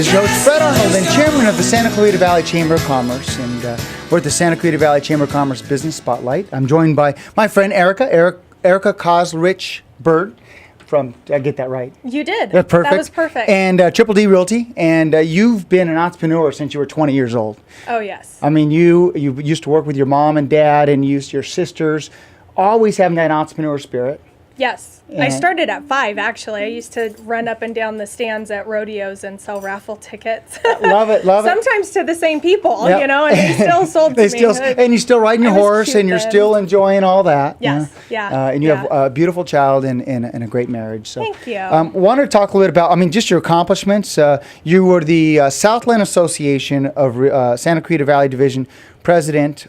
This is your host, Fred Arnold, and chairman of the Santa Clarita Valley Chamber of Commerce. And we're at the Santa Clarita Valley Chamber of Commerce Business Spotlight. I'm joined by my friend Erica Kozlrich-Bird from, did I get that right? You did. That's perfect. That was perfect. And Triple D Realty. And you've been an entrepreneur since you were 20 years old. Oh, yes. I mean, you used to work with your mom and dad and your sisters, always having that entrepreneur spirit. Yes. I started at 5, actually. I used to run up and down the stands at rodeos and sell raffle tickets. Love it. Sometimes to the same people, Yep. you know, and they still sold to me. And you're still riding your horse, and you're then. still enjoying all that. Yes, yeah. And you have a beautiful child and a great marriage. So, thank you. Wanted to talk a little bit about, just your accomplishments. You were the Southland Association of Santa Clarita Valley Division President,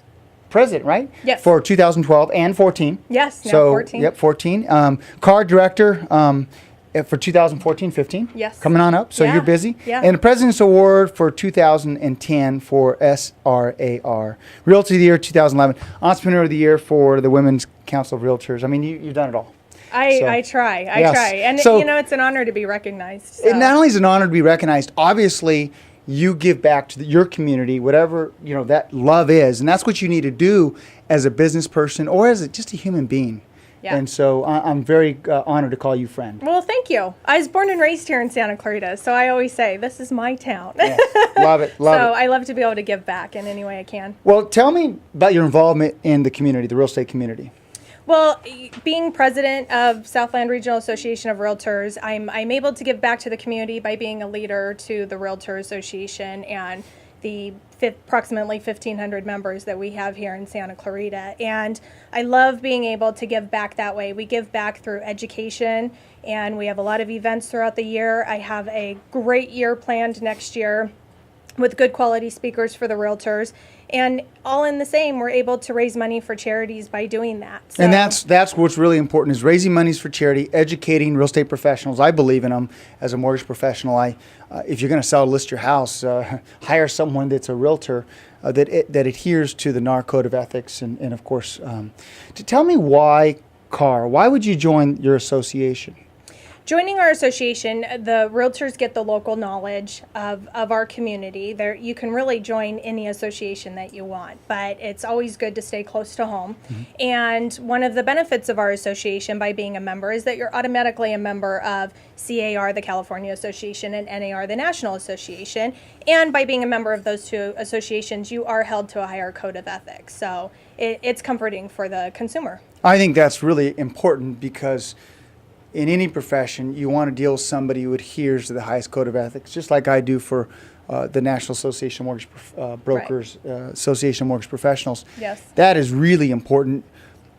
right? Yes. For 2012 and 14. Yes, now so, 14. Yep, 14. Card director for 2014-15. Yes. Coming on up, so Yeah, you're busy. yeah. And the President's Award for 2010 for SRAR. Realty of the Year 2011. Entrepreneur of the Year for the Women's Council of Realtors. I mean, you've done it all. I try. And, So- it's an honor to be recognized. So. It not only is it an honor to be recognized, obviously, you give back to your community, whatever that love is, and that's what you need to do as a business person or as just a human being. Yeah. And so I'm very honored to call you friend. Well, thank you. I was born and raised here in Santa Clarita, so I always say, this is my town. Yes. Love it. So I love to be able to give back in any way I can. Well, tell me about your involvement in the community, the real estate community. Well, being president of Southland Regional Association of Realtors, I'm able to give back to the community by being a leader to the Realtor Association and the approximately 1,500 members that we have here in Santa Clarita. And I love being able to give back that way. We give back through education, and we have a lot of events throughout the year. I have a great year planned next year with good quality speakers for the realtors, and all in the same, we're able to raise money for charities by doing that. So. And that's what's really important is raising monies for charity, educating real estate professionals. I believe in them as a mortgage professional. If you're going to sell, list your house, hire someone that's a realtor that adheres to the NAR Code of Ethics, and of course, to tell me why CAR. Why would you join your association? Joining our association, the realtors get the local knowledge of our community. You can really join any association that you want, but it's always good to stay close to home. Mm-hmm. And one of the benefits of our association by being a member is that you're automatically a member of CAR, the California Association, and NAR, the National Association. And by being a member of those two associations, you are held to a higher code of ethics. So it's comforting for the consumer. I think that's really important because in any profession, you want to deal with somebody who adheres to the highest code of ethics, just like I do for the National Association of Mortgage Brokers, right. Association of Mortgage Professionals. Yes. That is really important.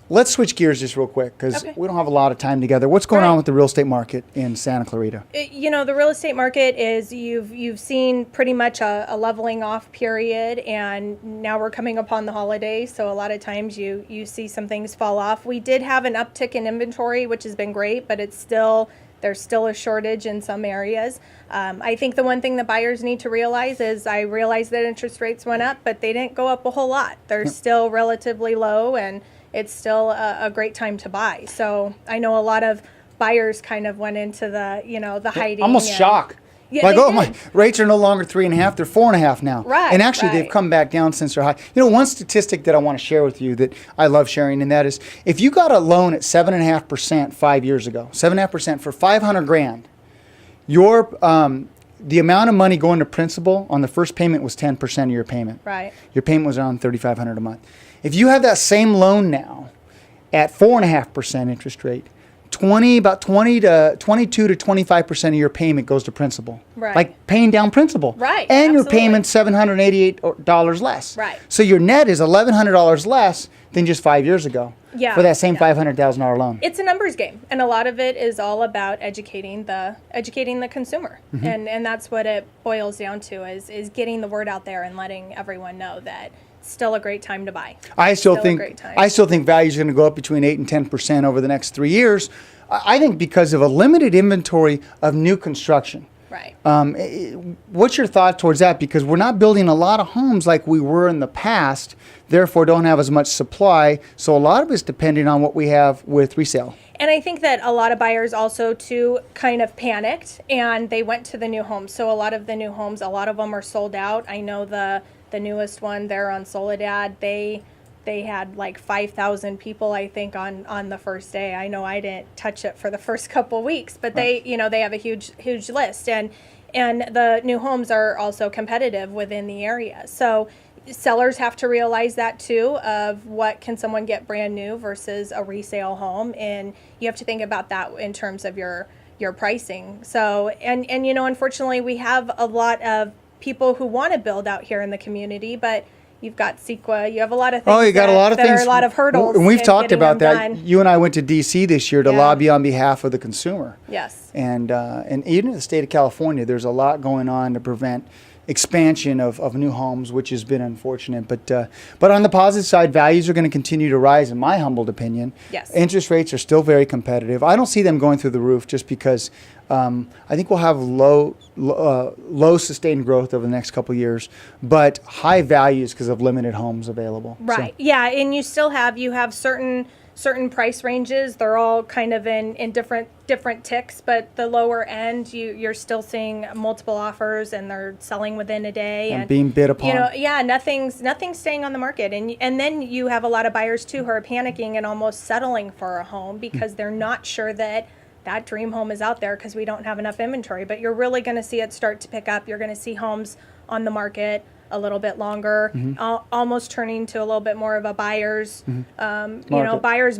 Let's switch gears just real quick because we don't have a lot of time together. What's going on with the real estate market in Santa Clarita? The real estate market is you've seen pretty much a leveling off period, and now we're coming upon the holidays, so a lot of times you see some things fall off. We did have an uptick in inventory, which has been great, but there's still a shortage in some areas. I think the one thing that buyers need to realize is I realize that interest rates went up, but they didn't go up a whole lot. They're still relatively low, and it's still a great time to buy. So I know a lot of buyers kind of went into the hiding. Almost shock. Yeah, like, my rates are no longer 3.5, they're 4.5 now. Right. And actually, they've come back down since they're high. One statistic that I want to share with you that I love sharing, and that is if you got a loan at 7.5% 5 years ago, 7.5% for $500,000, the amount of money going to principal on the first payment was 10% of your payment. Right. Your payment was around $3,500 a month. If you have that same loan now at 4.5% interest rate, about 22 to 25% of your payment goes to principal. Right. Like paying down principal. Right. And absolutely. your payment's $788 less. Right. So your net is $1,100 less than just 5 years ago. Yeah, for that same $500,000 loan. It's a numbers game, and a lot of it is all about educating the consumer, mm-hmm. and that's what it boils down to is getting the word out there and letting everyone know that it's still a great time to buy. I still think values are going to go up between 8 and 10% over the next 3 years. I think because of a limited inventory of new construction. Right. What's your thought towards that? Because we're not building a lot of homes like we were in the past, therefore don't have as much supply. So a lot of it's depending on what we have with resale. and I think that a lot of buyers also too kind of panicked and they went to the new homes. So a lot of the new homes, a lot of them are sold out. I know the newest one there on Soledad, they had like 5,000 people, I think, on the first day. I know I didn't touch it for the first couple weeks, but they have a huge list, and the new homes are also competitive within the area. So sellers have to realize that too, of what can someone get brand new versus a resale home, and you have to think about that in terms of your pricing. So and unfortunately, we have a lot of people who want to build out here in the community, but you've got CEQA, you have a lot of things. Oh, you got a lot of things. Are a lot of hurdles. And we've talked about that. Done. You and I went to D.C. this year to lobby on behalf of the consumer. Yes. And even in the state of California, there's a lot going on to prevent expansion of new homes, which has been unfortunate. But on the positive side, values are going to continue to rise, in my humbled opinion. Yes. Interest rates are still very competitive. I don't see them going through the roof just because I think we'll have low sustained growth over the next couple of years, but high values because of limited homes available. Right. So. Yeah, and you have certain price ranges. They're all kind of in different ticks, but the lower end, you're still seeing multiple offers, and they're selling within a day And being bid upon. Nothing's staying on the market, and then you have a lot of buyers too who are panicking and almost settling for a home because they're not sure that dream home is out there because we don't have enough inventory. But you're really going to see it start to pick up. You're going to see homes on the market a little bit longer, almost turning to a little bit more of a buyer's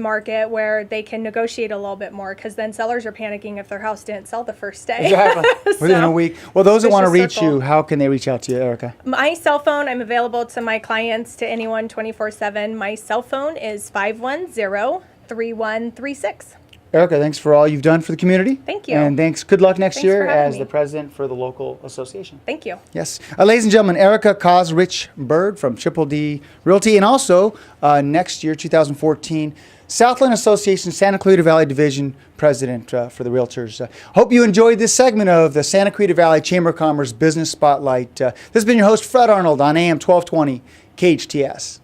market where they can negotiate a little bit more, because then sellers are panicking if their house didn't sell the first day. Exactly. Within a week. Well, those that want to reach circle. you, how can they reach out to you, Erica? My cell phone, I'm available to my clients, to anyone 24/7. My cell phone is 510-3136. Erica, thanks for all you've done for the community. Thank you. And good luck next Thanks year for having as me. the president for the local association. Thank you. Yes. Ladies and gentlemen, Erica Cosrich-Bird from Triple D Realty, and also next year, 2014, Southland Association Santa Clarita Valley Division President for the Realtors. Hope you enjoyed this segment of the Santa Clarita Valley Chamber of Commerce Business Spotlight. This has been your host, Fred Arnold, on AM 1220 KHTS.